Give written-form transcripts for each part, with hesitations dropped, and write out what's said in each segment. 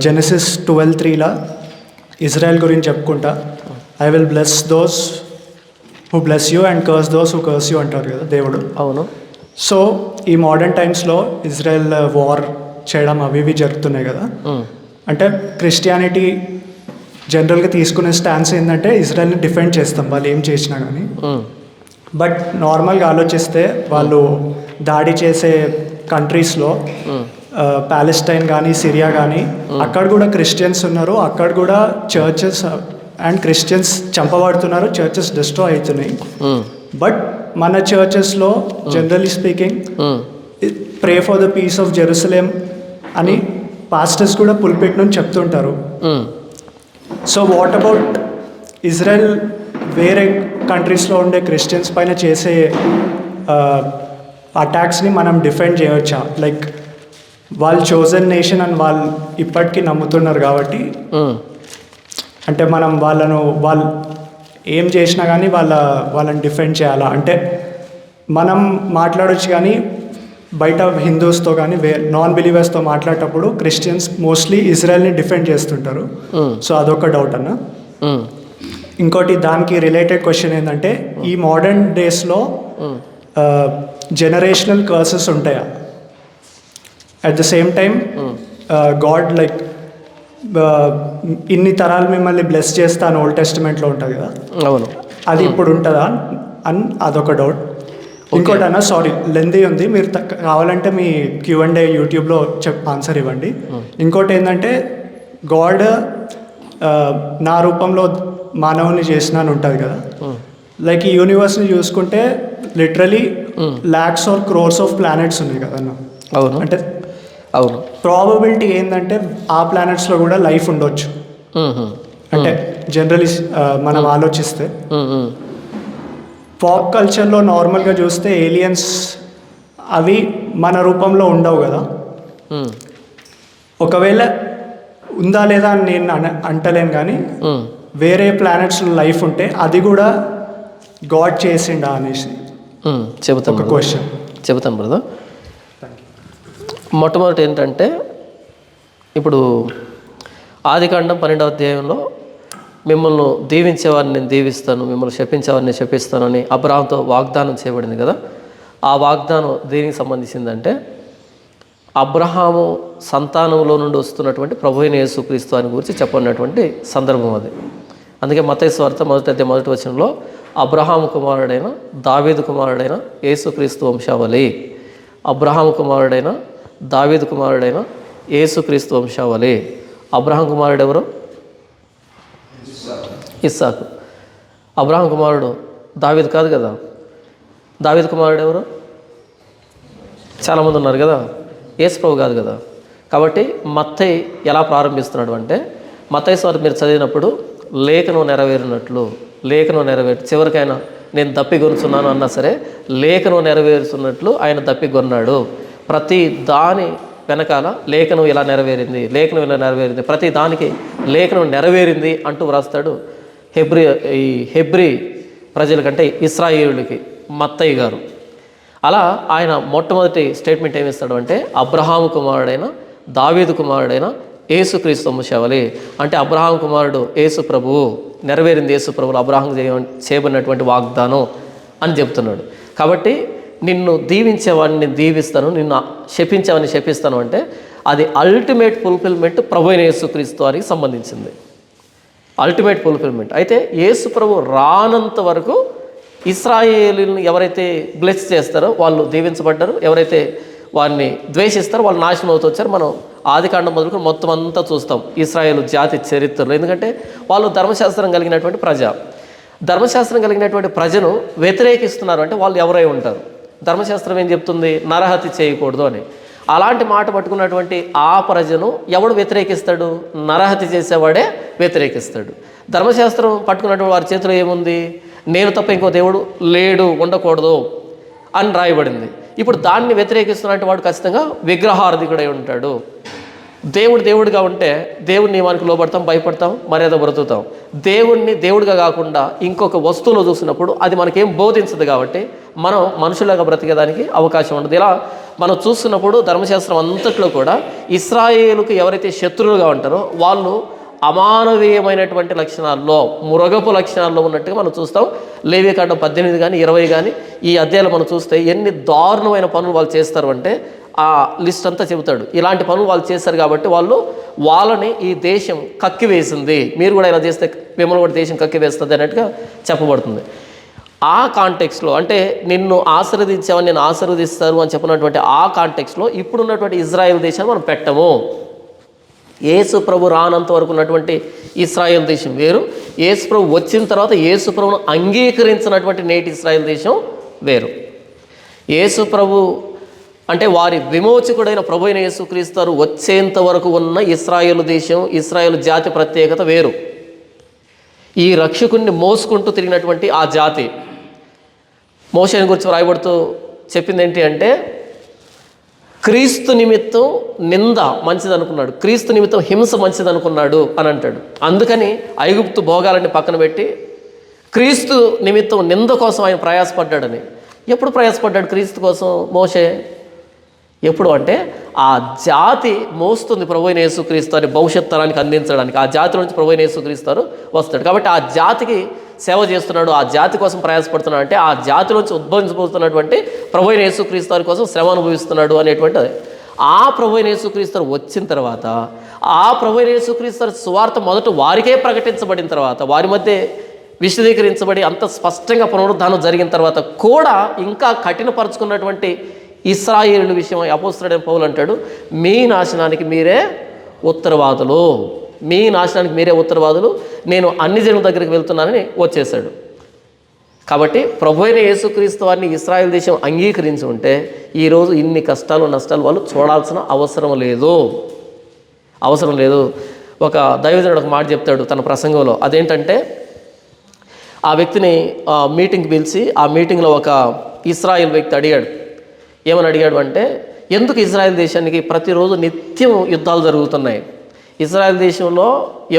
Genesis 12:3లా Israel గురించి చెప్పుకుంటా, I will bless those who bless you and curse those who curse you అంటారు కదా దేవుడు. అవును. సో ఈ మోడర్న్ టైమ్స్లో ఇజ్రాయెల్ వార్ చేయడం అవి ఇవి జరుగుతున్నాయి కదా. అంటే క్రిస్టియానిటీ జనరల్గా తీసుకునే స్టాన్స్ ఏంటంటే ఇజ్రాయెల్ని డిఫెండ్ చేస్తాం వాళ్ళు ఏం చేసినా కానీ. బట్ నార్మల్గా ఆలోచిస్తే వాళ్ళు దాడి చేసే కంట్రీస్లో ప్యాలెస్టైన్ కానీ సిరియా కానీ అక్కడ కూడా క్రిస్టియన్స్ ఉన్నారు, అక్కడ కూడా చర్చెస్ అండ్ క్రిస్టియన్స్ చంపబడుతున్నారు, చర్చెస్ డిస్ట్రాయ్ అవుతున్నాయి. బట్ మన చర్చెస్లో generally speaking pray for the peace of Jerusalem అని పాస్టర్స్ కూడా పుల్పిట్ నుంచి చెప్తుంటారు. సో వాట్ అబౌట్ ఇజ్రాయెల్ వేరే కంట్రీస్లో ఉండే క్రిస్టియన్స్ పైన చేసే అటాక్స్ని మనం డిఫెండ్ చేయవచ్చా? లైక్ వాళ్ళు చోజన్ నేషన్ అని వాళ్ళు ఇప్పటికీ నమ్ముతున్నారు కాబట్టి అంటే మనం వాళ్ళు ఏం చేసినా కానీ వాళ్ళని డిఫెండ్ చేయాలా అంటే మనం మాట్లాడొచ్చు. కానీ బయట హిందూస్తో కానీ నాన్ బిలీవర్స్తో మాట్లాడేటప్పుడు క్రిస్టియన్స్ మోస్ట్లీ ఇజ్రాయెల్ని డిఫెండ్ చేస్తుంటారు. సో అదొక డౌట్ అన్న. ఇంకోటి దానికి రిలేటెడ్ క్వశ్చన్ ఏంటంటే ఈ మోడర్న్ డేస్లో జనరేషనల్ కర్సెస్ ఉంటాయా? At the same time God like ఇన్ని తరాలు మిమ్మల్ని బ్లెస్ చేస్తాను ఓల్డ్ టెస్టిమెంట్లో ఉంటుంది కదా, అవును, అది ఇప్పుడు ఉంటుందా అని అదొక డౌట్. ఇంకోటి అన్న సారీ లెందీ ఉంది, మీరు కావాలంటే మీ Q&A యూట్యూబ్లో ఆన్సర్ ఇవ్వండి. ఇంకోటి ఏంటంటే గాడ్ నా రూపంలో మానవుని చేసినాను ఉంటుంది కదా, లైక్ ఈ యూనివర్స్ని చూసుకుంటే literally lakhs or crores of planets ఉన్నాయి కదా అన్న. అవును, అంటే అవును, ప్రాబబిలిటీ ఏంటంటే ఆ ప్లానెట్స్లో కూడా లైఫ్ ఉండొచ్చు. అంటే జనరలీ మనం ఆలోచిస్తే పాప్ కల్చర్లో నార్మల్గా చూస్తే ఏలియన్స్ అవి మన రూపంలో ఉండవు కదా. ఒకవేళ ఉందా లేదా అని నేను అంటలేను, కానీ వేరే ప్లానెట్స్లో లైఫ్ ఉంటే అది కూడా గాడ్ చేసిండా అనేసి చెబుతాను. ఒక క్వశ్చన్ చెబుతాను బ్రదర్. మొట్టమొదటి ఏంటంటే ఇప్పుడు ఆదికాండం 12వ అధ్యాయంలో మిమ్మల్ని దీవించేవారిని నేను దీవిస్తాను, మిమ్మల్ని శపించేవారిని శపిస్తానని అబ్రహాంతో వాగ్దానం చేయబడింది కదా. ఆ వాగ్దానం దేనికి సంబంధించిందంటే అబ్రహాము సంతానంలో నుండి వస్తున్నటువంటి ప్రభువైన యేసుక్రీస్తు అని గురించి చెప్పినటువంటి సందర్భం అది. అందుకే మత్తయి సువార్త 1వ అధ్యాయం 1వ వచనంలో అబ్రహాము కుమారుడైన దావీదు కుమారుడైన యేసుక్రీస్తు వంశావళి, అబ్రహాము కుమారుడైన దావీదు కుమారుడైన యేసుక్రీస్తు వంశావళి. అబ్రహాం కుమారుడు ఎవరు? ఇస్సాకు. అబ్రహాం కుమారుడు దావీదు కాదు కదా. దావీదు కుమారుడు ఎవరు? చాలామంది ఉన్నారు కదా, యేసు ప్రభు కాదు కదా. కాబట్టి మత్తయి ఎలా ప్రారంభిస్తున్నాడు అంటే మత్తయి సువార్త మీరు చదివినప్పుడు లేఖనం నెరవేరినట్లు చివరికైనా నేను దప్పిగొనుచున్నాను అన్నా సరే లేఖనం నెరవేరుతున్నట్లు ఆయన దప్పిగొన్నాడు. ప్రతి దాని వెనకాల లేఖనం ఇలా నెరవేరింది, ప్రతి దానికి లేఖనం నెరవేరింది అంటూ వ్రాస్తాడు హెబ్రీ ప్రజలకంటే ఇశ్రాయేలుకి మత్తయి గారు. అలా ఆయన మొట్టమొదటి స్టేట్మెంట్ ఏమిస్తాడు అంటే అబ్రహాము కుమారుడైన దావీదు కుమారుడైన యేసుక్రీస్తు వంశావళి. అంటే అబ్రహాం కుమారుడు యేసు ప్రభువు, నెరవేరింది యేసు ప్రభువు అబ్రహాం చేయబడినటువంటి వాగ్దానం అని చెప్తున్నాడు. కాబట్టి నిన్ను దీవించేవాడిని నేను దీవిస్తాను, నిన్ను శపించేవాడిని శపిస్తాను అంటే అది అల్టిమేట్ ఫుల్ఫిల్మెంట్ ప్రభు అయిన యేసుక్రీస్తు వారికి సంబంధించింది. Ultimate fulfilment. అయితే యేసు ప్రభు రానంత వరకు ఇశ్రాయేలుని ఎవరైతే బ్లెస్ చేస్తారో వాళ్ళు దీవించబడ్డారు, ఎవరైతే వారిని ద్వేషిస్తారో వాళ్ళు నాశనం అవుతూ వచ్చారు. మనం ఆదికాండం మొదలుకొని మొత్తం అంతా చూస్తాం ఇశ్రాయేలు జాతి చరిత్రలో. ఎందుకంటే వాళ్ళు ధర్మశాస్త్రం కలిగినటువంటి ధర్మశాస్త్రం కలిగినటువంటి ప్రజను వ్యతిరేకిస్తున్నారు. అంటే వాళ్ళు ఎవరై ఉంటారు? ధర్మశాస్త్రం ఏం చెప్తుంది? నరహత్య చేయకూడదు అని. అలాంటి మాట పట్టుకున్నటువంటి ఆ ప్రజను ఎవడు వ్యతిరేకిస్తాడు? నరహత్య చేసేవాడే వ్యతిరేకిస్తాడు. ధర్మశాస్త్రం పట్టుకున్నటువంటి వారి చేతిలో ఏముంది? నేను తప్ప ఇంకో దేవుడు లేడు, ఉండకూడదు అని రాయబడింది. ఇప్పుడు దాన్ని వ్యతిరేకిస్తున్నటువంటి వాడు ఖచ్చితంగా విగ్రహార్థికుడై ఉంటాడు. దేవుడిగా ఉంటే దేవుడి నియమానికి లోబడతాం, భయపడతాం, మర్యాద బ్రతుకుతాం. దేవుడిని దేవుడిగా కాకుండా ఇంకొక వస్తువులో చూసినప్పుడు అది మనకేం బోధించదు కాబట్టి మనం మనుషులాగా బ్రతికేదానికి అవకాశం ఉండదు. ఇలా మనం చూస్తున్నప్పుడు ధర్మశాస్త్రం అంతట్లో కూడా ఇశ్రాయేలుకు ఎవరైతే శత్రువులుగా ఉంటారో వాళ్ళు అమానవీయమైనటువంటి లక్షణాల్లో, మృగపు లక్షణాల్లో ఉన్నట్టుగా మనం చూస్తాం. లేవికాండం 18 కానీ 20 కానీ ఈ అధ్యాయాలు మనం చూస్తే ఎన్ని దారుణమైన పనులు వాళ్ళు చేస్తారు అంటే ఆ లిస్ట్ అంతా చెబుతాడు. ఇలాంటి పనులు వాళ్ళు చేస్తారు కాబట్టి వాళ్ళని ఈ దేశం కక్కివేసింది. మీరు కూడా ఇలా చేస్తే మిమ్మల్ని కూడా దేశం కక్కివేస్తుంది అన్నట్టుగా చెప్పబడుతుంది. ఆ కాంటెక్స్లో అంటే నిన్ను ఆశీర్వదించామని నేను ఆశీర్వదిస్తారు అని చెప్పినటువంటి ఆ కాంటెక్స్లో ఇప్పుడున్నటువంటి ఇజ్రాయెల్ దేశాన్ని మనం పెట్టము. యేసు ప్రభు రానంత వరకు ఉన్నటువంటి ఇస్రాయేల్ దేశం వేరు, యేసు ప్రభు వచ్చిన తర్వాత యేసు ప్రభును అంగీకరించినటువంటి నేటి ఇస్రాయేల్ దేశం వేరు. యేసు ప్రభు అంటే వారి విమోచకుడైన ప్రభు అయిన యేసుక్రీస్తు వచ్చేంత వరకు ఉన్న ఇస్రాయేల్ దేశం, ఇస్రాయేల్ జాతి ప్రత్యేకత వేరు. ఈ రక్షకుణ్ణి మోసుకుంటూ తిరిగినటువంటి ఆ జాతి. మోషేని గురించి రాయబడుతూ చెప్పింది ఏంటి అంటే క్రీస్తు నిమిత్తం నింద మంచిదనుకున్నాడు, క్రీస్తు నిమిత్తం హింస మంచిదనుకున్నాడు అని అంటాడు. అందుకని ఐగుప్తు భోగాలన్నీ పక్కన పెట్టి క్రీస్తు నిమిత్తం నింద కోసం ఆయన ప్రయాసపడ్డాడని. ఎప్పుడు ప్రయాసపడ్డాడు క్రీస్తు కోసం మోషే? ఎప్పుడు అంటే ఆ జాతి మోస్తుంది ప్రభు అయిన యేసుక్రీస్తు అని భవిష్యత్ తరానికి అందించడానికి. ఆ జాతి నుంచి ప్రభు అయిన యేసుక్రీస్తు వస్తాడు కాబట్టి ఆ జాతికి సేవ చేస్తున్నాడు, ఆ జాతి కోసం ప్రయాసపడుతున్నాడు. అంటే ఆ జాతి నుంచి ఉద్భవించబోతున్నటువంటి ప్రభు అయిన యేసుక్రీస్తు కోసం శ్రమ అనుభవిస్తున్నాడు అనేటువంటిది. ఆ ప్రభు అయిన యేసుక్రీస్తు వచ్చిన తర్వాత ఆ ప్రభు అయిన యేసుక్రీస్తు సువార్త మొదట వారికే ప్రకటించబడిన తర్వాత, వారి మధ్య విశదీకరించబడి అంత స్పష్టంగా పునరుద్ధానం జరిగిన తర్వాత కూడా ఇంకా కఠినపరుచుకున్నటువంటి ఇశ్రాయేలు విషయం అపోస్తలుడైన పౌలు అంటాడు, మీ నాశనానికి మీరే ఉత్తరవాదులు, మీ నాశనానికి మీరే ఉత్తరవాదులు, నేను అన్ని జనుల దగ్గరికి వెళ్తున్నానని వచ్చేసాడు. కాబట్టి ప్రభు అయిన యేసుక్రీస్తు వారిని ఇశ్రాయేల్ దేశం అంగీకరించి ఉంటే ఈరోజు ఇన్ని కష్టాలు నష్టాలు వాళ్ళు చూడాల్సిన అవసరం లేదు. ఒక దైవజనుడు ఒక మాట చెప్తాడు తన ప్రసంగంలో. అదేంటంటే ఆ వ్యక్తిని మీటింగ్కి పిలిచి ఆ మీటింగ్లో ఒక ఇశ్రాయేల్ వ్యక్తి అడిగాడు. ఏమని అడిగాడు అంటే, ఎందుకు ఇజ్రాయెల్ దేశానికి ప్రతిరోజు నిత్యం యుద్ధాలు జరుగుతున్నాయి? ఇజ్రాయెల్ దేశంలో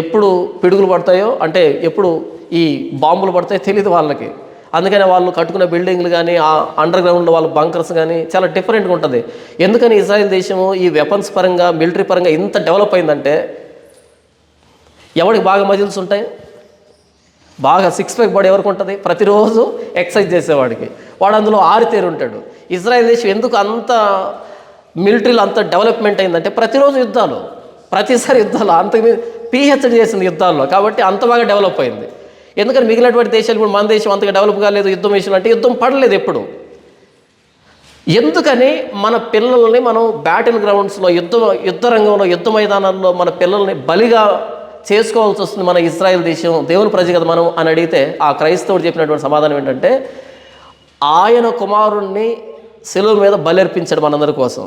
ఎప్పుడు పిడుగులు పడతాయో, అంటే ఎప్పుడు ఈ బాంబులు పడతాయో తెలియదు వాళ్ళకి. అందుకని వాళ్ళు కట్టుకున్న బిల్డింగ్లు కానీ ఆ అండర్ గ్రౌండ్లో వాళ్ళ బంకర్స్ కానీ చాలా డిఫరెంట్గా ఉంటుంది. ఎందుకని ఇజ్రాయెల్ దేశము ఈ వెపన్స్ పరంగా, మిలిటరీ పరంగా ఇంత డెవలప్ అయిందంటే, ఎవరికి బాగా మజిల్స్ ఉంటాయి, బాగా 6 ప్యాక్ బాడీ ఎవరికి ఉంటుంది, ప్రతిరోజు ఎక్సర్సైజ్ చేసేవాడికి, వాడు అందులో ఆరితేరు ఉంటాడు. ఇజ్రాయెల్ దేశం ఎందుకు అంత మిలిటరీలో అంత డెవలప్మెంట్ అయిందంటే ప్రతిరోజు యుద్ధాలు, ప్రతిసారి యుద్ధాలు, అంతకు పిహెచ్డి చేసింది యుద్ధాల్లో, కాబట్టి అంత బాగా డెవలప్ అయింది. ఎందుకని మిగిలినటువంటి దేశాలు ఇప్పుడు మన దేశం అంతగా డెవలప్ కాలేదు యుద్ధం విషయంలో అంటే, యుద్ధం పడలేదు ఎప్పుడు. ఎందుకని మన పిల్లల్ని మనం బ్యాటిల్ గ్రౌండ్స్లో, యుద్ధ రంగంలో, యుద్ధ మైదానాల్లో మన పిల్లల్ని బలిగా చేసుకోవాల్సి వస్తుంది మన ఇజ్రాయెల్ దేశం? దేవుని ప్రజ కదా మనం అని అడిగితే ఆ క్రైస్తవుడు చెప్పినటువంటి సమాధానం ఏంటంటే, ఆయన కుమారుణ్ణి శిలువ మీద బలర్పించాడు మనందరి కోసం.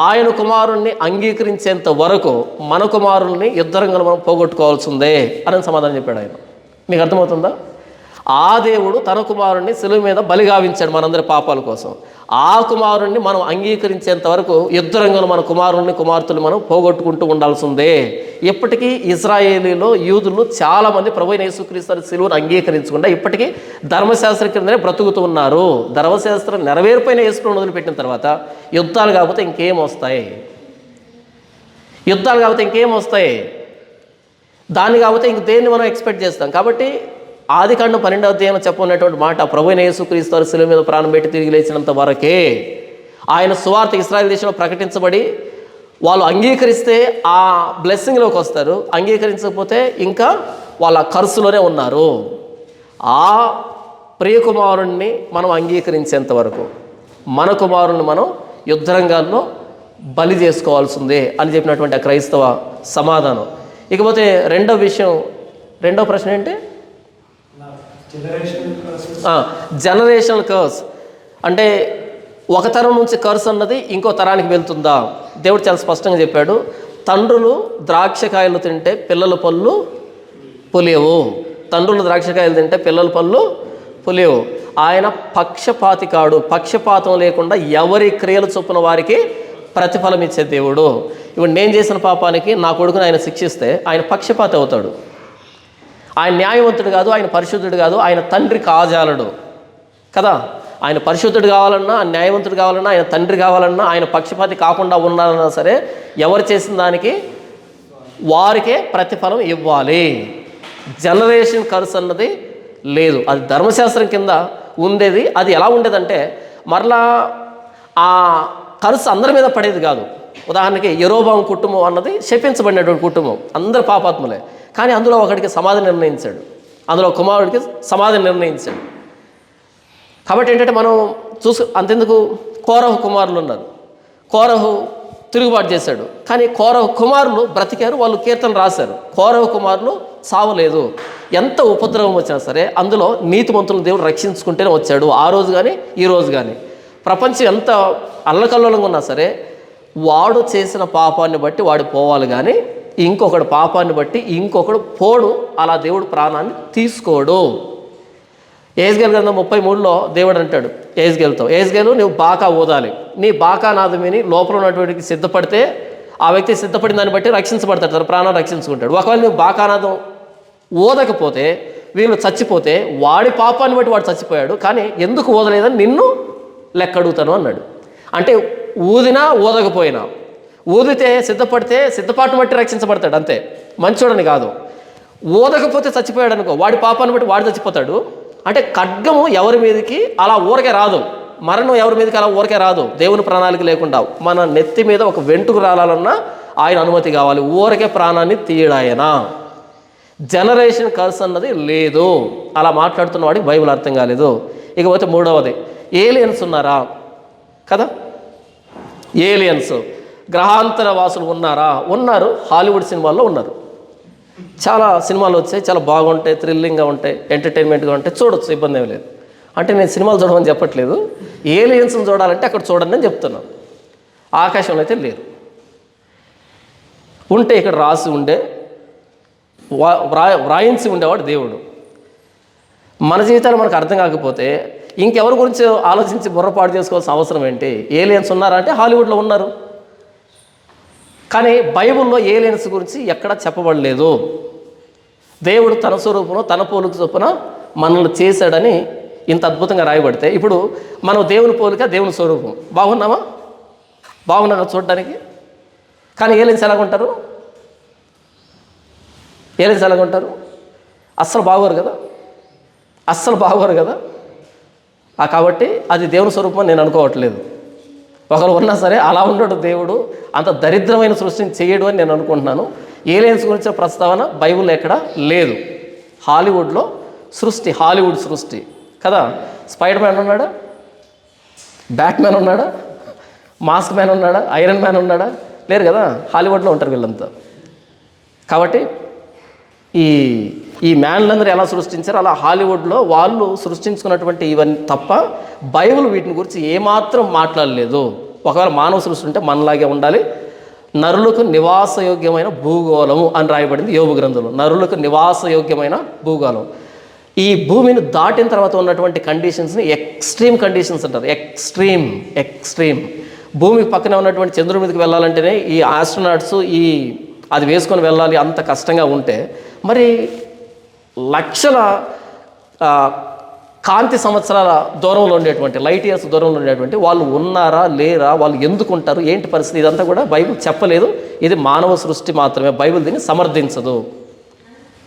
ఆయన కుమారుణ్ణి అంగీకరించేంత వరకు మన కుమారుల్ని యుద్ధరంగంలో మనం పోగొట్టుకోవాల్సిందే అని సమాధానం చెప్పాడు ఆయన. మీకు అర్థమవుతుందా? ఆ దేవుడు తన కుమారుణ్ణి శిలువ మీద బలిగావించాడు మనందరి పాపాల కోసం. ఆ కుమారుణ్ణి మనం అంగీకరించేంత వరకు యుద్ధరంగంలో మన కుమార్తెలు మనం పోగొట్టుకుంటూ ఉండాల్సిందే. ఇప్పటికీ ఇజ్రాయేలీలో యూదులు చాలామంది ప్రభు అయిన యేసుక్రీస్తు శిలువను అంగీకరించకుండా ఇప్పటికీ ధర్మశాస్త్రం కిందనే బ్రతుకుతూ ఉన్నారు. ధర్మశాస్త్రం నెరవేరిపోయిన యేసును వదిలిపెట్టిన తర్వాత యుద్ధాలు కాకపోతే ఇంకేం వస్తాయి? దాన్ని కాకపోతే ఇంక దేన్ని మనం ఎక్స్పెక్ట్ చేస్తాం? కాబట్టి ఆదికాండం 12వ అధ్యాయంలో చెప్పన్నటువంటి మాట, ప్రభు అయిన యేసుక్రీస్తు శిలువ మీద ప్రాణం పెట్టి తిరిగి లేచినంత వరకే ఆయన సువార్త ఇశ్రాయేల్ దేశంలో ప్రకటించబడి వాళ్ళు అంగీకరిస్తే ఆ బ్లెస్సింగ్లోకి వస్తారు, అంగీకరించకపోతే ఇంకా వాళ్ళ కర్సులోనే ఉన్నారు. ఆ ప్రియకుమారుణ్ణి మనం అంగీకరించేంత వరకు మన కుమారుణ్ణి మనం యుద్ధరంగాల్లో బలి చేసుకోవాల్సిందే అని చెప్పినటువంటి ఆ క్రైస్తవ సమాధానం. ఇకపోతే రెండో ప్రశ్న ఏంటి? జనరేషనల్ కర్స్ అంటే ఒక తరం నుంచి కర్స్ అన్నది ఇంకో తరానికి వెళ్తుందా? దేవుడు చాలా స్పష్టంగా చెప్పాడు, తండ్రులు ద్రాక్షకాయలు తింటే పిల్లల పళ్ళు పులియవు. తండ్రులు ద్రాక్షకాయలు తింటే పిల్లల పళ్ళు పులియవు. ఆయన పక్షపాతి కాడు, పక్షపాతం లేకుండా ఎవరి క్రియలు చొప్పున వారికి ప్రతిఫలం ఇచ్చే దేవుడు. ఇప్పుడు నేను చేసిన పాపానికి నా కొడుకుని ఆయన శిక్షిస్తే ఆయన పక్షపాతి అవుతాడు. ఆయన న్యాయవంతుడు కాదు, ఆయన పరిశుద్ధుడు కాదు, ఆయన తండ్రి కాజాలడు కదా. ఆయన పరిశుద్ధుడు కావాలన్నా, ఆయన న్యాయవంతుడు కావాలన్నా, ఆయన తండ్రి కావాలన్నా, ఆయన పక్షపాతి కాకుండా ఉండాలన్నా సరే ఎవరు చేసిన దానికి వారికే ప్రతిఫలం ఇవ్వాలి. జనరేషన్ కర్స్ అన్నది లేదు, అది ధర్మశాస్త్రం కింద ఉండేది. అది ఎలా ఉండేదంటే మరలా ఆ కర్స్ అందరి మీద పడేది కాదు. ఉదాహరణకి యెరోబాము కుటుంబం అన్నది శపించబడినటువంటి కుటుంబం, అందరు పాపాత్ములే. కానీ అందులో ఒకడికి సమాధి నిర్ణయించాడు, అందులో కుమారుడికి సమాధి నిర్ణయించాడు. కాబట్టి ఏంటంటే మనం అంతెందుకు, కోరహు కుమారులు ఉన్నారు. కోరహు తిరుగుబాటు చేశాడు, కానీ కోరహు కుమారులు బ్రతికారు, వాళ్ళు కీర్తనలు రాశారు. కోరహు కుమారులు సావలేదు. ఎంత ఉపద్రవం వచ్చినా సరే అందులో నీతిమంతులను దేవుడు రక్షించుకుంటూనే వచ్చాడు, ఆ రోజు కానీ ఈ రోజు కానీ. ప్రపంచం ఎంత అల్లకల్లోలంగా ఉన్నా సరే వాడు చేసిన పాపాన్ని బట్టి వాడు పోవాలి, కానీ ఇంకొకడు పాపాన్ని బట్టి ఇంకొకడు పోడు. అలా దేవుడు ప్రాణాన్ని తీసుకోడు. యెహెజ్కేలు గ్రంథం 33లో దేవుడు అంటాడు యెహెజ్కేలు నువ్వు బాకా ఊదాలి, నీ బాకా నాదం విని లోపల ఉన్నటువంటి సిద్ధపడితే ఆ వ్యక్తి సిద్ధపడిన దాన్ని బట్టి రక్షించబడతాడు, తన ప్రాణాన్ని రక్షించుకుంటాడు. ఒకవేళ నువ్వు బాకానాదం ఊదకపోతే, వీళ్ళు చచ్చిపోతే, వాడి పాపాన్ని బట్టి వాడు చచ్చిపోయాడు, కానీ ఎందుకు ఊదలేదని నిన్ను లెక్క అడుగుతాను అన్నాడు. అంటే ఊదినా ఊదకపోయినా, ఊదితే సిద్ధపడితే సిద్ధపాటును బట్టి రక్షించబడతాడు అంతే, మంచోడని కాదు. ఊదకపోతే చచ్చిపోయాడు అనుకో, వాడి పాపాన్ని బట్టి వాడు చచ్చిపోతాడు. అంటే ఖడ్గము ఎవరి మీదకి అలా ఊరకే రాదు, మరణం ఎవరి మీదకి అలా ఊరకే రాదు. దేవుని ప్రణాళిక లేకుండా మన నెత్తి మీద ఒక వెంట్రుకు రాలన్నా ఆయన అనుమతి కావాలి, ఊరకే ప్రాణాన్ని తీయడాయన. జనరేషన్ కర్స్ అన్నది లేదు. అలా మాట్లాడుతున్న వాడికి బైబిల్ అర్థం కాలేదు. ఇకపోతే మూడవది, ఏలియన్స్ ఉన్నారా కదా. ఏలియన్స్ గ్రహాంతర వాసులు ఉన్నారా? ఉన్నారు. హాలీవుడ్ సినిమాల్లో ఉన్నారు. చాలా సినిమాలు వచ్చాయి, చాలా బాగుంటాయి, థ్రిల్లింగ్గా ఉంటాయి, ఎంటర్టైన్మెంట్గా ఉంటాయి, చూడొచ్చు, ఇబ్బంది ఏమి లేదు. అంటే నేను సినిమాలు చూడమని చెప్పట్లేదు, ఏలియన్స్ని చూడాలంటే అక్కడ చూడండి అని చెప్తున్నాను. ఆకాశంలో అయితే లేరు. ఉంటే ఇక్కడ రాసి ఉండే వ్రాయించి ఉండేవాడు దేవుడు. మన జీవితాలు మనకు అర్థం కాకపోతే ఇంకెవరి గురించి ఆలోచించి బుర్రపాటు చేసుకోవాల్సిన అవసరం ఏంటి? ఏలియన్స్ ఉన్నారా అంటే హాలీవుడ్లో ఉన్నారు, కానీ బైబిల్లో ఏలియన్స్ గురించి ఎక్కడా చెప్పబడలేదు. దేవుడు తన స్వరూపంలో తన పోలిక చొప్పున మనల్ని చేశాడని ఇంత అద్భుతంగా రాయబడితే, ఇప్పుడు మనం దేవుని పోలిక దేవుని స్వరూపం బాగున్నామా? బాగున్నా చూడడానికి. కానీ ఏలియన్స్ ఎలాగుంటారు? ఏలియన్స్ ఎలాగుంటారు? అస్సలు బాగోరు కదా, అస్సలు బాగోరు కదా. కాబట్టి అది దేవుని స్వరూపం అని నేను అనుకోవట్లేదు. ఒకరు ఉన్నా సరే అలా ఉండడు దేవుడు, అంత దరిద్రమైన సృష్టిని చేయడు అని నేను అనుకుంటున్నాను. ఏలియన్స్ గురించిన ప్రస్తావన బైబిల్లో ఎక్కడా లేదు. హాలీవుడ్లో సృష్టి, హాలీవుడ్ సృష్టి కదా. స్పైడర్ మ్యాన్ ఉన్నాడా? బ్యాట్మ్యాన్ ఉన్నాడా? మాస్క్ మ్యాన్ ఉన్నాడా? ఐరన్ మ్యాన్ ఉన్నాడా? లేరు కదా. హాలీవుడ్లో ఉంటారు వీళ్ళంతా. కాబట్టి ఈ మ్యాన్లందరూ ఎలా సృష్టించారో అలా హాలీవుడ్లో వాళ్ళు సృష్టించుకున్నటువంటి ఇవన్నీ తప్ప బైబిల్ వీటిని గురించి ఏమాత్రం మాట్లాడలేదు. ఒకవేళ మానవ సృష్టి ఉంటే మనలాగే ఉండాలి. నరులకు నివాసయోగ్యమైన భూగోళము అని రాయబడింది యోబు గ్రంథంలో. నరులకు నివాసయోగ్యమైన భూగోళం. ఈ భూమిని దాటిన తర్వాత ఉన్నటువంటి కండిషన్స్ని ఎక్స్ట్రీమ్ కండిషన్స్ అంటారు. ఎక్స్ట్రీమ్ భూమికి పక్కన ఉన్నటువంటి చంద్రుడి మీదకి వెళ్ళాలంటేనే ఈ ఆస్ట్రోనాట్స్ అది వేసుకొని వెళ్ళాలి, అంత కష్టంగా ఉంటే మరి లక్షల కాంతి సంవత్సరాల దూరంలో ఉండేటువంటి, లైట్ ఇయర్స్ దూరంలో ఉండేటువంటి వాళ్ళు ఉన్నారా లేరా, వాళ్ళు ఎందుకు ఉంటారు, ఏంటి పరిస్థితి, ఇదంతా కూడా బైబిల్ చెప్పలేదు. ఇది మానవ సృష్టి మాత్రమే, బైబిల్ దీన్ని సమర్థించదు.